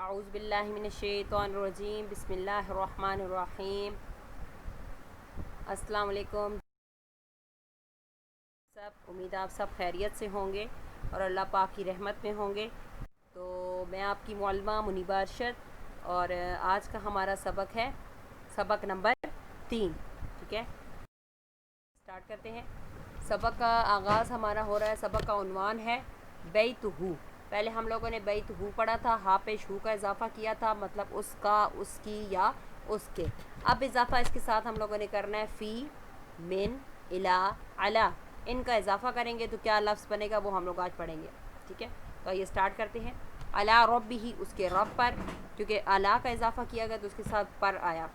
اعوذ باللہ من الشیطان الرجیم بسم اللہ الرحمن الرحیم۔ السلام علیکم سب، امید آپ سب خیریت سے ہوں گے اور اللہ پاک کی رحمت میں ہوں گے۔ تو میں آپ کی معلمہ منیبہ ارشد اور آج کا ہمارا سبق ہے سبق نمبر 3، ٹھیک ہے، اسٹارٹ کرتے ہیں۔ سبق کا آغاز ہمارا ہو رہا ہے، سبق کا عنوان ہے بیتہو۔ پہلے ہم لوگوں نے بیتہو پڑھا تھا، ہا پیش ہو کا اضافہ کیا تھا، مطلب اس کا، اس کی یا اس کے۔ اب اضافہ اس کے ساتھ ہم لوگوں نے کرنا ہے فی، من، الا، علا، ان کا اضافہ کریں گے تو کیا لفظ بنے گا وہ ہم لوگ آج پڑھیں گے، ٹھیک ہے۔ تو یہ اسٹارٹ کرتے ہیں۔ علا ربہ، اس کے رب پر، کیونکہ علا کا اضافہ کیا گیا تو اس کے ساتھ پر آیا۔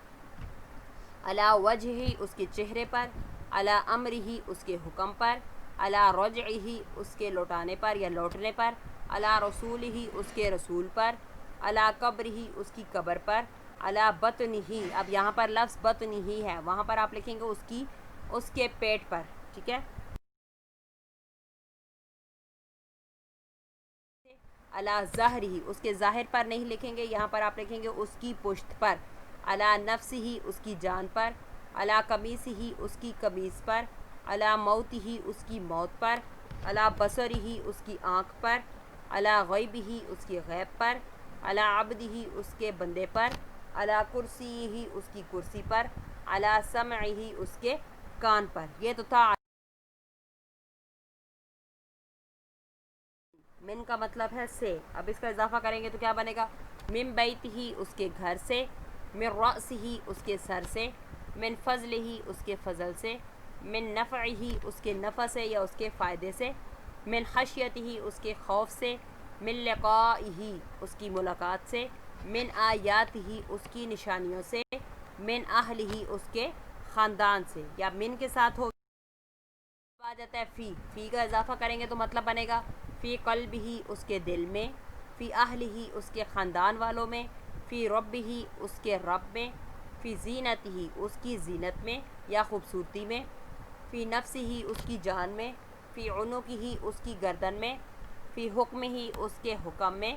علا وجہ، اس کے چہرے پر، علا امرہ، اس کے حکم پر، علا رجعہ، اس کے لوٹانے پر یا لوٹنے پر، علا رسولہ، اس کے رسول پر، علا قبرہ، اس کی قبر پر، علا بطنہ، اب یہاں پر لفظ بطنہ ہے، وہاں پر آپ لکھیں گے اس کی، اس کے پیٹ پر، ٹھیک ہے۔ علا ظہرہ، اس کے ظاہر پر نہیں لکھیں گے، یہاں پر آپ لکھیں گے اس کی پشت پر، علا نفسہ، اس کی جان پر، علا قمیصہ، اس کی قمیص پر، علا موتہ، اس کی موت پر، علا بصرہ، اس کی آنکھ پر، علا غیبہ، اس کی غیب پر، علا عبدہ، اس کے بندے پر، علا کرسیہ، اس کی کرسی پر، علا سمعہ، اس کے کان پر۔ یہ تو تھا من کا مطلب ہے سے، اب اس کا اضافہ کریں گے تو کیا بنے گا؟ من بیتہ، اس کے گھر سے، من رأسہ، اس کے سر سے، من فضلہ، اس کے فضل سے، من نفعہ، اس کے نفع سے یا اس کے فائدے سے، من خشیتہ، اس کے خوف سے، من لقائہ، اس کی ملاقات سے، من آیاتہ، اس کی نشانیوں سے، من اہلہ، اس کے خاندان سے، یا من کے ساتھ ہو آ جاتا ہے فی، فی کا اضافہ کریں گے تو مطلب بنے گا فی قلبہ، اس کے دل میں، فی اہلہ، اس کے خاندان والوں میں، فی ربہ، اس کے رب میں، فی زینتہ، اس کی زینت میں یا خوبصورتی میں، فی نفسہ، اس کی جان میں، فی عنقہ، اس کی گردن میں، فی حکمہ، اس کے حکم میں،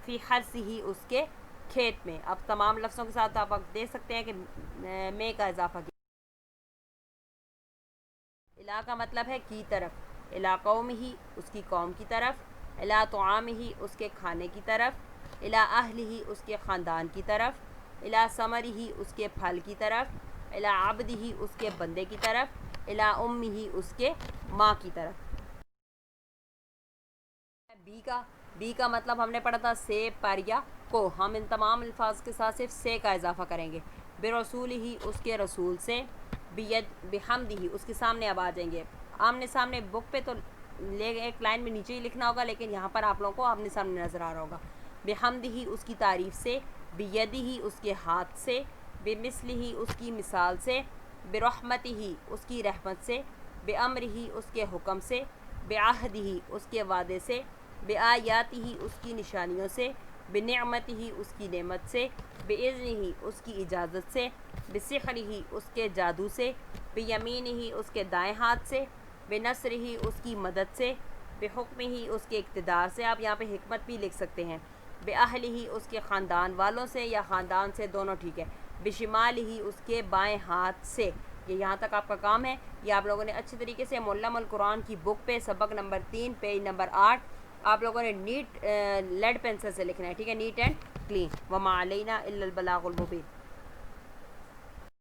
فی حرثہ، اس کے کھیت میں۔ اب تمام لفظوں کے ساتھ آپ دیکھ سکتے ہیں کہ میں کا اضافہ کیا۔ الا کا مطلب ہے کی طرف، الا قومہ، اس کی قوم کی طرف، الا طعامہ، اس کے کھانے کی طرف، الا اہلہ، اس کے خاندان کی طرف، الا ثمرہ، اس کے پھل کی طرف، الا عبدہ، اس کے بندے کی طرف، الا امہ، اس کے ماں کی طرف۔ بی کا مطلب ہم نے پڑھا تھا سے، پر یا کو، ہم ان تمام الفاظ کے ساتھ صرف سے کا اضافہ کریں گے۔ برسولہ، اس کے رسول سے، بحمدہ، اس کے سامنے اب آ جائیں گے آمنے سامنے، بک پہ تو ایک لائن میں نیچے ہی لکھنا ہوگا، لیکن یہاں پر آپ لوگوں کو آمنے سامنے نظر آ رہا ہوگا۔ بحمدہ، اس کی تعریف سے، بیدہ، اس کے ہاتھ سے، بمثلہ، اس کی مثال سے، برحمتہ، اس کی رحمت سے، بامرہ، اس کے حکم سے، بعہدہ، اس کے وعدے سے، بآیاتہ، اس کی نشانیوں سے، بنعمتہ، اس کی نعمت سے، باذنہ، اس کی اجازت سے، بسحرہ، اس کے جادو سے، بیمینہ، اس کے دائیں ہاتھ سے، بنصرہ، اس کی مدد سے، بحکمہ، اس کے اقتدار سے، آپ یہاں پہ حکمت بھی لکھ سکتے ہیں، باہلہ، اس کے خاندان والوں سے یا خاندان سے، دونوں ٹھیک ہے، بشمالہ، اس کے بائیں ہاتھ سے۔ یہ یہاں تک آپ کا کام ہے، یہ آپ لوگوں نے اچھی طریقے سے معلم القرآن کی بک پہ سبق نمبر 3 پیج نمبر 8 آپ لوگوں نے نیٹ لیڈ پینسل سے لکھنا ہے، ٹھیک ہے، نیٹ اینڈ کلین۔ وما علینا الا البلاغ المبین۔